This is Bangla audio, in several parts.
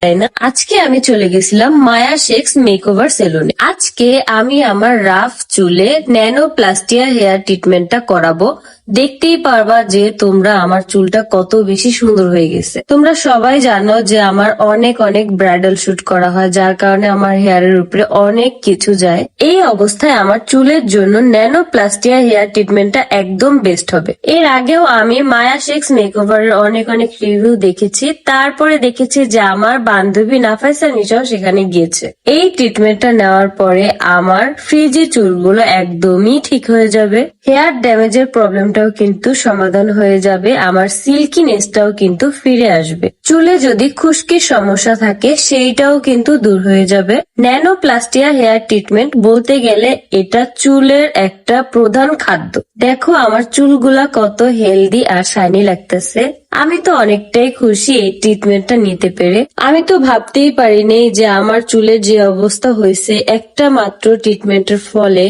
তাই না? আজকে আমি চলে গেছিলাম মায়া শেখস মেকওভার সেলুনে। আজকে আমি আমার রাফ চুলে ন্যানোপ্লাস্টিয়া হেয়ার ট্রিটমেন্টটা করাবো। দেখতেই পারবা যে তোমরা আমার চুলটা কত বেশি সুন্দর হয়ে গেছে। তোমরা সবাই জানো যে আমার অনেক অনেক ব্রাইডাল শুট করা হয়, যার কারণে আমার হেয়ারের উপরে অনেক কিছু যায়। এই অবস্থায় আমার চুলের জন্য ন্যানোপ্লাস্টিয়া হেয়ার ট্রিটমেন্টটা একদম বেস্ট হবে। এর আগেও আমি মায়া শেখস মেকওভারের অনেক অনেক রিভিউ দেখেছি, তারপরে দেখেছি যে আমার বান্ধবী নাফাইসা নিশাও সেখানে গিয়েছে। এই ট্রিটমেন্টটা নেওয়ার পরে আমার ফ্রিজি চুলগুলো একদমই ঠিক হয়ে যাবে, হেয়ার ড্যামেজের প্রবলেমটাও কিন্তু সমাধান হয়ে যাবে, আমার সিল্কিনেসটাও কিন্তু ফিরে আসবে। চুলে যদি খুশকির সমস্যা থাকে সেইটাও কিন্তু দূর হয়ে যাবে। ন্যানোপ্লাস্টিয়া হেয়ার ট্রিটমেন্ট বলতে গেলে এটা চুলের একটা প্রধান খাদ্য। দেখো আমার চুলগুলা কত হেলদি আর শাইনি লাগতেছে। আমি তো অনেকটাই খুশি এই ট্রিটমেন্টটা নিতে পেরে। আমি তো ভাবতেই পারিনি যে আমার চুলের যে অবস্থা হয়েছে একটা মাত্র ট্রিটমেন্টের ফলে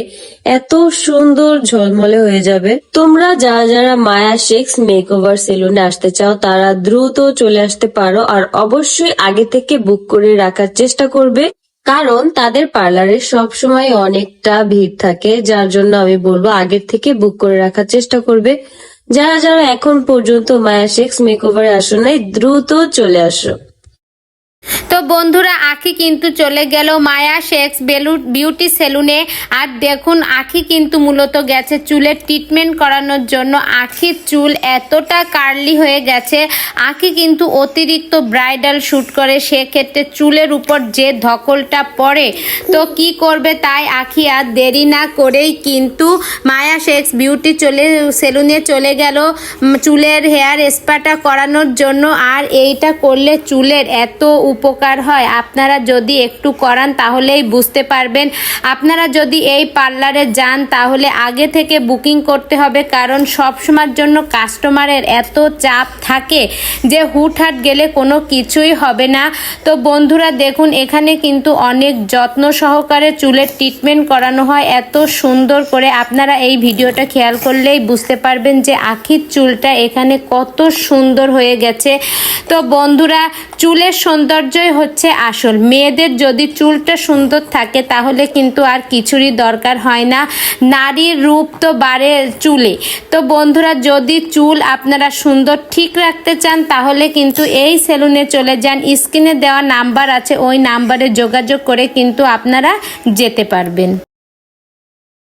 এত সুন্দর ঝলমলে হয়ে যাবে। তোমরা যারা যারা মায়া শেখস মেকওভার সেলুনে আসতে চাও তারা দ্রুত চলে আসতে পারো, আর অবশ্যই আগে থেকে বুক করে রাখার চেষ্টা করবে, কারণ তাদের পার্লারে সবসময় অনেকটা ভিড় থাকে। যার জন্য আমি বলবো আগের থেকে বুক করে রাখার চেষ্টা করবে। যারা যারা এখন পর্যন্ত মায়া শেখস মেকওভারে আসো নাই দ্রুত চলে আসো। তো বন্ধুরা, আখি কিন্তু চলে গেল মায়া শেখস বিউটি সেলুনে। আর দেখুন, আখি কিন্তু মূলত গেছে চুলের ট্রিটমেন্ট করানোর জন্য। আখির চুল এতটা কার্লি হয়ে গেছে, আখি কিন্তু অতিরিক্ত ব্রাইডাল শ্যুট করে, সেক্ষেত্রে চুলের উপর যে ধকলটা পড়ে। তো কি করবে, তাই আখি আর দেরি না করেই কিন্তু মায়া শেখস বিউটি সেলুনে চলে গেল চুলের হেয়ার স্পাটা করানোর জন্য। আর এইটা করলে চুলের এত উপকার হয়, আপনারা যদি একটু করান তাহলেই বুঝতে পারবেন। আপনারা যদি এই পার্লারে যান তাহলে আগে থেকে বুকিং করতে হবে, কারণ সব সময়ের জন্য কাস্টমারের এত চাপ থাকে যে হুটহাট গেলে কোনো কিছুই হবে না। তো বন্ধুরা দেখুন, এখানে কিন্তু অনেক যত্ন সহকারে চুলের ট্রিটমেন্ট করানো হয়, এত সুন্দর করে। আপনারা এই ভিডিওটা খেয়াল করলেই বুঝতে পারবেন যে আখির চুলটা এখানে কত সুন্দর হয়ে গেছে। তো বন্ধুরা, চুলের সৌন্দর্যই হচ্ছে আসল। মেয়েদের যদি চুলটা সুন্দর থাকে তাহলে কিন্তু আর কিছুরই দরকার হয় না। নারীর রূপ তো বাড়ে চুলে। তো বন্ধুরা, যদি চুল আপনারা সুন্দর ঠিক রাখতে চান তাহলে কিন্তু এই সেলুনে চলে যান। স্ক্রিনে দেওয়া নাম্বার আছে, ওই নাম্বারে যোগাযোগ করে কিন্তু আপনারা যেতে পারবেন।